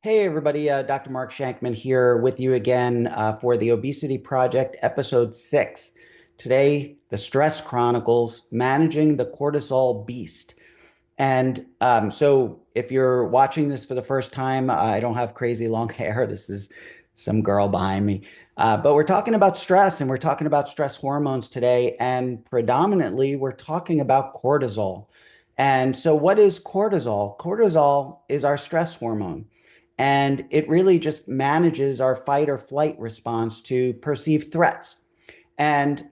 Hey everybody, Dr. Mark Shankman here with you again for the Obesity Project, episode 6. Today, the Stress Chronicles, Managing the Cortisol Beast. And if you're watching this for the first time, I don't have crazy long hair. This is some girl behind me. But we're talking about stress and we're talking about stress hormones today. And predominantly, we're talking about cortisol. And so, what is cortisol? Cortisol is our stress hormone. And it really just manages our fight or flight response to perceived threats. And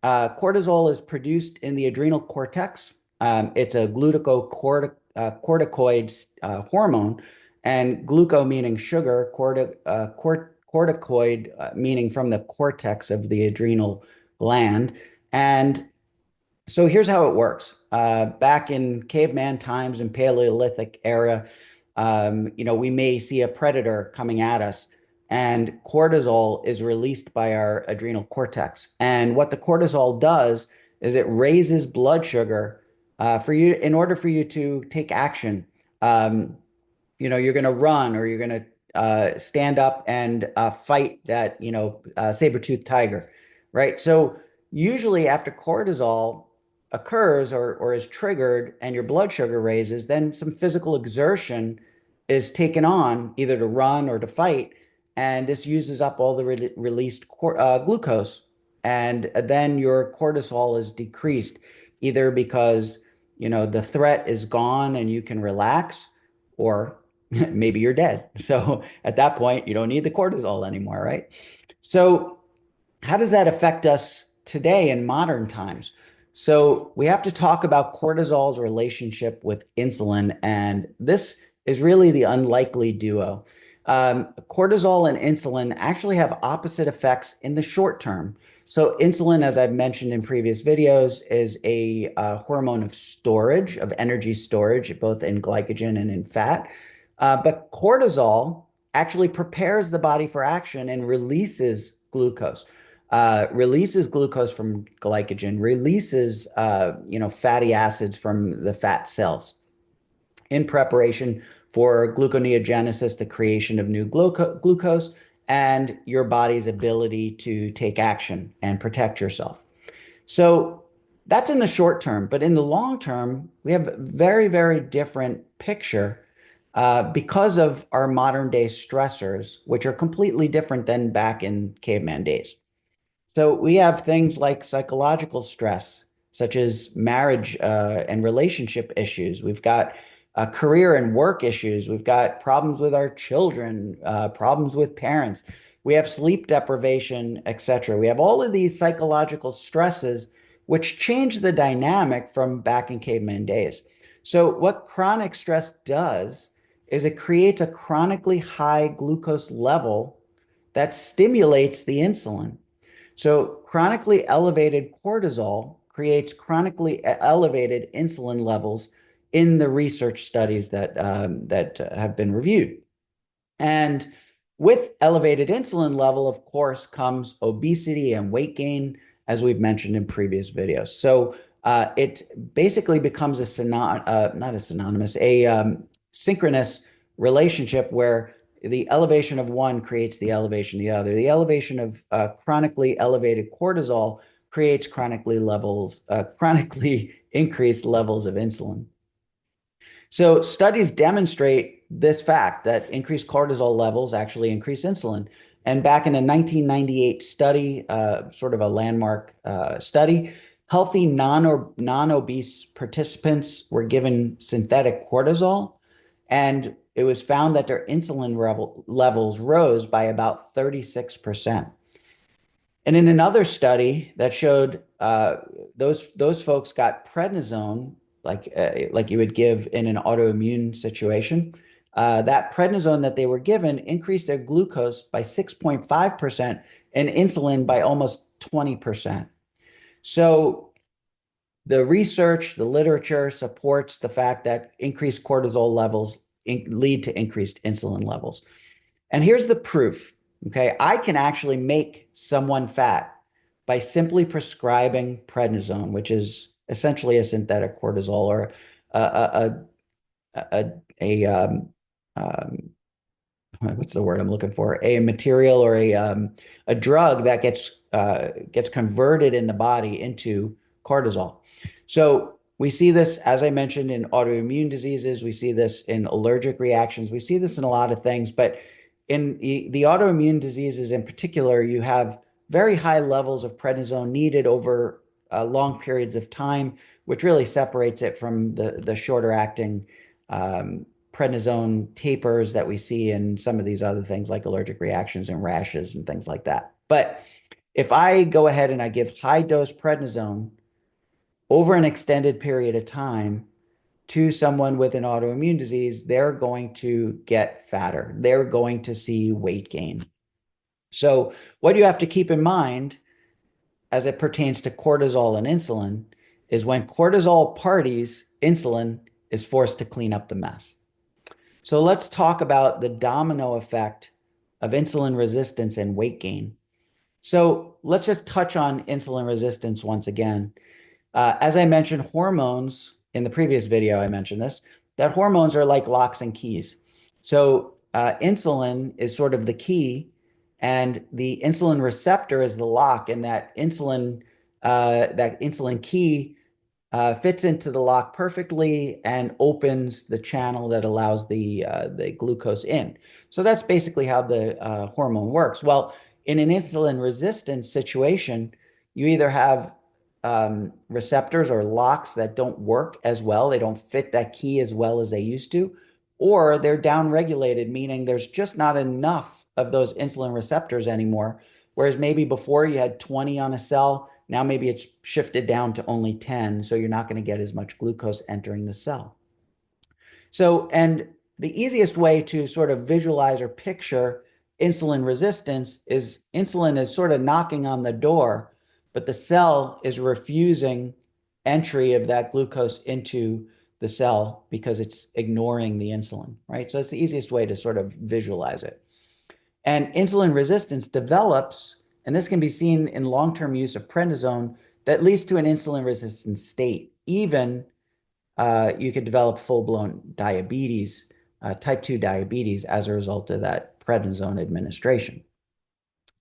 cortisol is produced in the adrenal cortex. It's a glucocorticoid hormone, and gluco meaning sugar, corticoid meaning from the cortex of the adrenal gland. And so here's how it works. Back in caveman times and Paleolithic era, we may see a predator coming at us, and cortisol is released by our adrenal cortex. And what the cortisol does is it raises blood sugar for you in order for you to take action. Um, you're going to run or you're going to stand up and fight that, saber-toothed tiger, right? So usually after cortisol occurs or is triggered and your blood sugar raises, then some physical exertion is taken on either to run or to fight. And this uses up all the released glucose. And then your cortisol is decreased either because, the threat is gone and you can relax, or maybe you're dead. So at that point, you don't need the cortisol anymore, right? So how does that affect us today in modern times? So we have to talk about cortisol's relationship with insulin, and this is really the unlikely duo. Cortisol and insulin actually have opposite effects in the short term. So insulin, as I've mentioned in previous videos, is a hormone of storage, of energy storage, both in glycogen and in fat. But cortisol actually prepares the body for action and releases glucose from glycogen, releases fatty acids from the fat cells in preparation for gluconeogenesis, the creation of new glucose, and your body's ability to take action and protect yourself. So that's in the short term, but in the long term, we have a very, very different picture because of our modern day stressors, which are completely different than back in caveman days. So we have things like psychological stress, such as marriage and relationship issues. We've got career and work issues. We've got problems with our children, problems with parents. We have sleep deprivation, etc. We have all of these psychological stresses, which change the dynamic from back in caveman days. So what chronic stress does is it creates a chronically high glucose level that stimulates the insulin. So chronically elevated cortisol creates chronically elevated insulin levels in the research studies that have been reviewed. And with elevated insulin level, of course, comes obesity and weight gain, as we've mentioned in previous videos. So it basically becomes not a synonymous, a synchronous relationship where the elevation of one creates the elevation of the other. The elevation of chronically elevated cortisol creates chronically increased levels of insulin. So studies demonstrate this fact that increased cortisol levels actually increase insulin. And back in a 1998 study, sort of a landmark study, healthy non-obese participants were given synthetic cortisol, and it was found that their insulin levels rose by about 36%. And in another study that showed those folks got prednisone, like you would give in an autoimmune situation. That prednisone that they were given increased their glucose by 6.5% and insulin by almost 20%. So the research, the literature supports the fact that increased cortisol levels lead to increased insulin levels. And here's the proof. Okay, I can actually make someone fat by simply prescribing prednisone, which is essentially a synthetic cortisol or a, a, a, a um, what's the word I'm looking for? A material or a drug that gets converted in the body into cortisol. So we see this, as I mentioned, in autoimmune diseases. We see this in allergic reactions. We see this in a lot of things, but in the autoimmune diseases in particular, you have very high levels of prednisone needed over long periods of time, which really separates it from the shorter acting prednisone tapers that we see in some of these other things like allergic reactions and rashes and things like that. But if I go ahead and I give high dose prednisone over an extended period of time to someone with an autoimmune disease, they're going to get fatter. They're going to see weight gain. So, what you have to keep in mind as it pertains to cortisol and insulin is when cortisol parties, insulin is forced to clean up the mess. So let's talk about the domino effect of insulin resistance and weight gain. So let's just touch on insulin resistance once again. As I mentioned, hormones in the previous video, I mentioned this, that hormones are like locks and keys. So insulin is sort of the key, and the insulin receptor is the lock, and that insulin key fits into the lock perfectly and opens the channel that allows the glucose in. So that's basically how the hormone works. Well, in an insulin resistance situation, you either have receptors or locks that don't work as well, they don't fit that key as well as they used to, or they're downregulated, meaning there's just not enough of those insulin receptors anymore. Whereas maybe before you had 20 on a cell, now maybe it's shifted down to only 10, so you're not going to get as much glucose entering the cell. So, and the easiest way to sort of visualize or picture insulin resistance is insulin is sort of knocking on the door, but the cell is refusing entry of that glucose into the cell because it's ignoring the insulin, right? So that's the easiest way to sort of visualize it. And insulin resistance develops, and this can be seen in long-term use of prednisone, that leads to an insulin resistant state. Even you could develop full-blown diabetes, type 2 diabetes, as a result of that prednisone administration.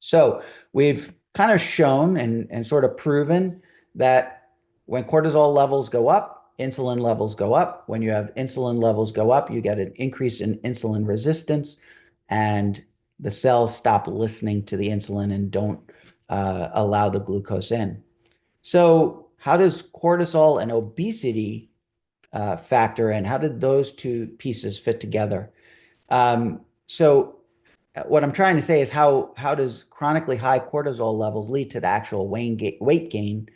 So we've kind of shown and sort of proven that when cortisol levels go up, insulin levels go up. When you have insulin levels go up, you get an increase in insulin resistance, and the cells stop listening to the insulin and don't allow the glucose in. So how does cortisol and obesity factor in? How did those two pieces fit together? So what I'm trying to say is how does chronically high cortisol levels lead to the actual weight gain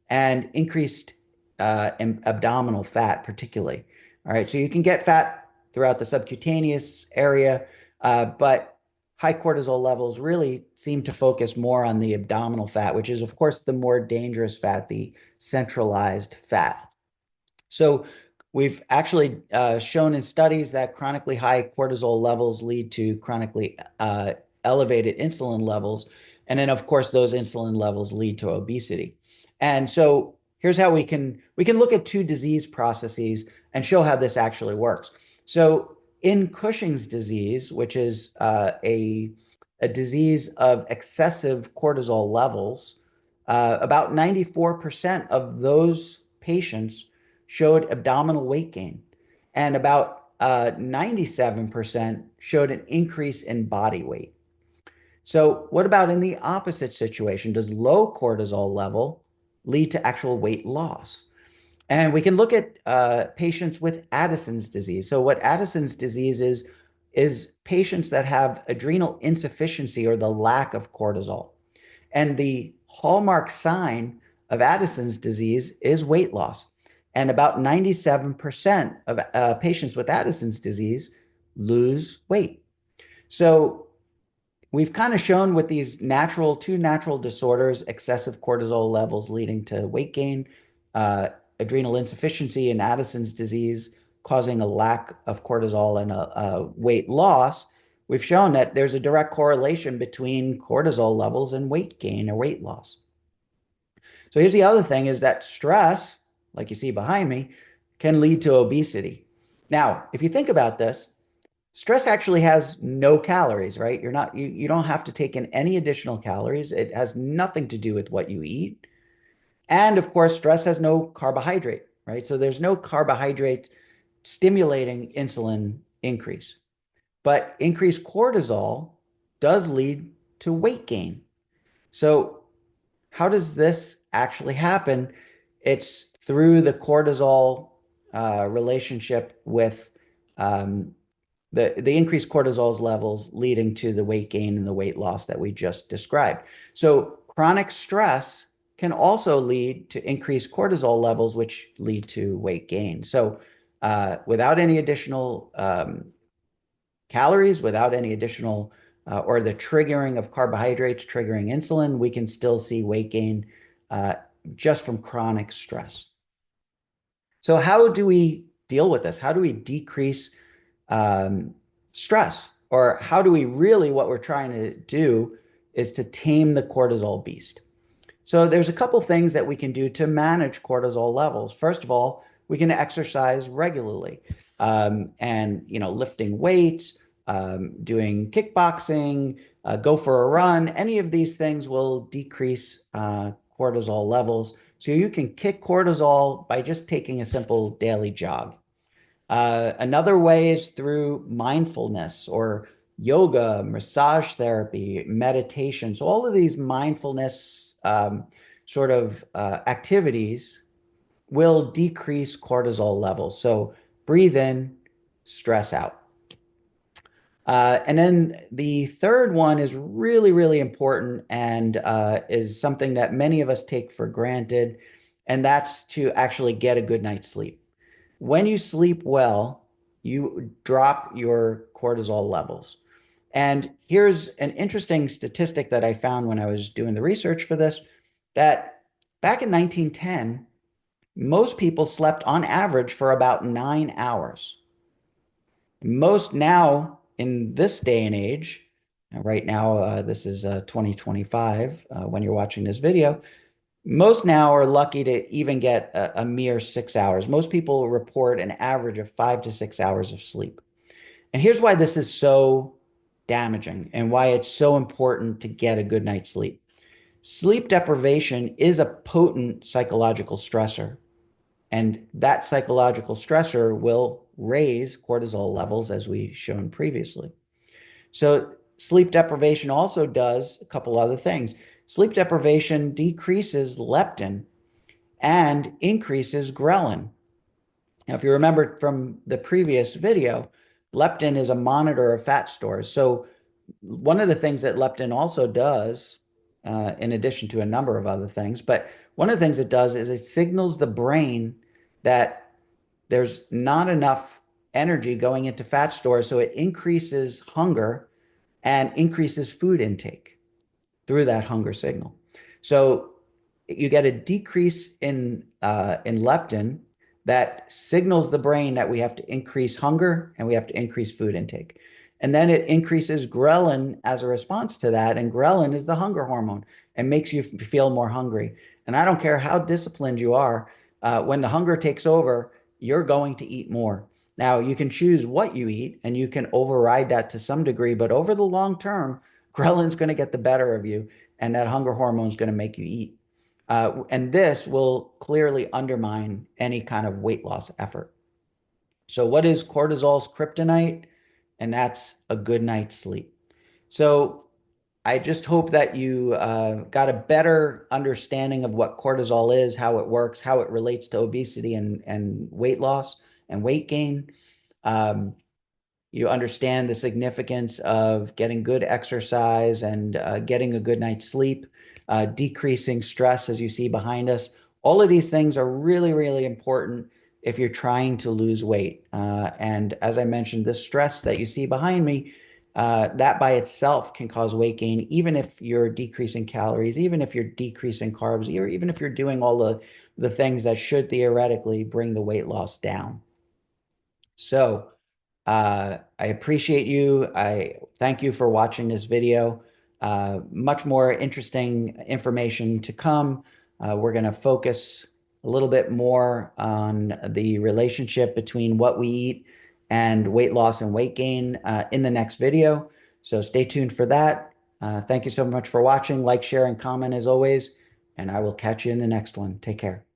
and increased abdominal fat, particularly? All right, so you can get fat throughout the subcutaneous area, but high cortisol levels really seem to focus more on the abdominal fat, which is, of course, the more dangerous fat, the centralized fat. So we've actually shown in studies that chronically high cortisol levels lead to chronically elevated insulin levels. And then, of course, those insulin levels lead to obesity. And so here's how we can look at two disease processes and show how this actually works. So in Cushing's disease, which is a disease of excessive cortisol levels, about 94% of those patients showed abdominal weight gain, and about 97% showed an increase in body weight. So, what about in the opposite situation? Does low cortisol level lead to actual weight loss? And we can look at patients with Addison's disease. So, what Addison's disease is patients that have adrenal insufficiency or the lack of cortisol. And the hallmark sign of Addison's disease is weight loss. And about 97% of patients with Addison's disease lose weight. So we've kind of shown with these two natural disorders, excessive cortisol levels leading to weight gain, adrenal insufficiency in Addison's disease causing a lack of cortisol and a weight loss. We've shown that there's a direct correlation between cortisol levels and weight gain or weight loss. So here's the other thing is that stress, like you see behind me, can lead to obesity. Now, if you think about this, Stress actually has no calories, right? You don't have to take in any additional calories. It has nothing to do with what you eat. And of course, stress has no carbohydrate, right? So there's no carbohydrate stimulating insulin increase. But increased cortisol does lead to weight gain. So how does this actually happen? It's through the cortisol relationship with um, the increased cortisol levels leading to the weight gain and the weight loss that we just described. So chronic stress can also lead to increased cortisol levels, which lead to weight gain. So without any additional calories, without any additional or the triggering of carbohydrates triggering insulin, we can still see weight gain uh, just from chronic stress. So how do we deal with this? How do we decrease um, stress? Or how do we really, what we're trying to do is to tame the cortisol beast. So there's a couple things that we can do to manage cortisol levels. First of all, we can exercise regularly, and lifting weights, doing kickboxing, go for a run. Any of these things will decrease cortisol levels. So you can kick cortisol by just taking a simple daily jog. Another way is through mindfulness or yoga, massage therapy, meditation. So all of these mindfulness sort of activities will decrease cortisol levels. So breathe in, stress out. And then the third one is really, really important and is something that many of us take for granted, and that's to actually get a good night's sleep. When you sleep well, you drop your cortisol levels. And here's an interesting statistic that I found when I was doing the research for this, that back in 1910, most people slept on average for about 9 hours. Most now in this day and age, right now, this is 2025 when you're watching this video, most now are lucky to even get a mere 6 hours. Most people report an average of 5 to 6 hours of sleep. And here's why this is so damaging and why it's so important to get a good night's sleep. Sleep deprivation is a potent psychological stressor, and that psychological stressor will raise cortisol levels, as we shown previously. So sleep deprivation also does a couple other things. Sleep deprivation decreases leptin and increases ghrelin. Now, if you remember from the previous video, leptin is a monitor of fat stores. So one of the things that leptin also does, in addition to a number of other things, but one of the things it does is it signals the brain that there's not enough energy going into fat stores, so it increases hunger and increases food intake through that hunger signal. So you get a decrease in leptin that signals the brain that we have to increase hunger and we have to increase food intake. And then it increases ghrelin as a response to that. And ghrelin is the hunger hormone and makes you feel more hungry. And I don't care how disciplined you are, when the hunger takes over, you're going to eat more. Now, you can choose what you eat and you can override that to some degree, but over the long term, ghrelin's going to get the better of you, and that hunger hormone is going to make you eat. And this will clearly undermine any kind of weight loss effort. So, what is cortisol's kryptonite? And that's a good night's sleep. So, I just hope that you got a better understanding of what cortisol is, how it works, how it relates to obesity and weight loss and weight gain. Um, you understand the significance of getting good exercise and getting a good night's sleep, decreasing stress, as you see behind us. All of these things are really, really important if you're trying to lose weight. And as I mentioned, the stress that you see behind me, that by itself can cause weight gain, even if you're decreasing calories, even if you're decreasing carbs, or even if you're doing all the things that should theoretically bring the weight loss down. So, I appreciate you. I thank you for watching this video. Much more interesting information to come. We're going to focus a little bit more on the relationship between what we eat and weight loss and weight gain in the next video. So stay tuned for that. Thank you so much for watching. Like, share, and comment as always, and I will catch you in the next one. Take care.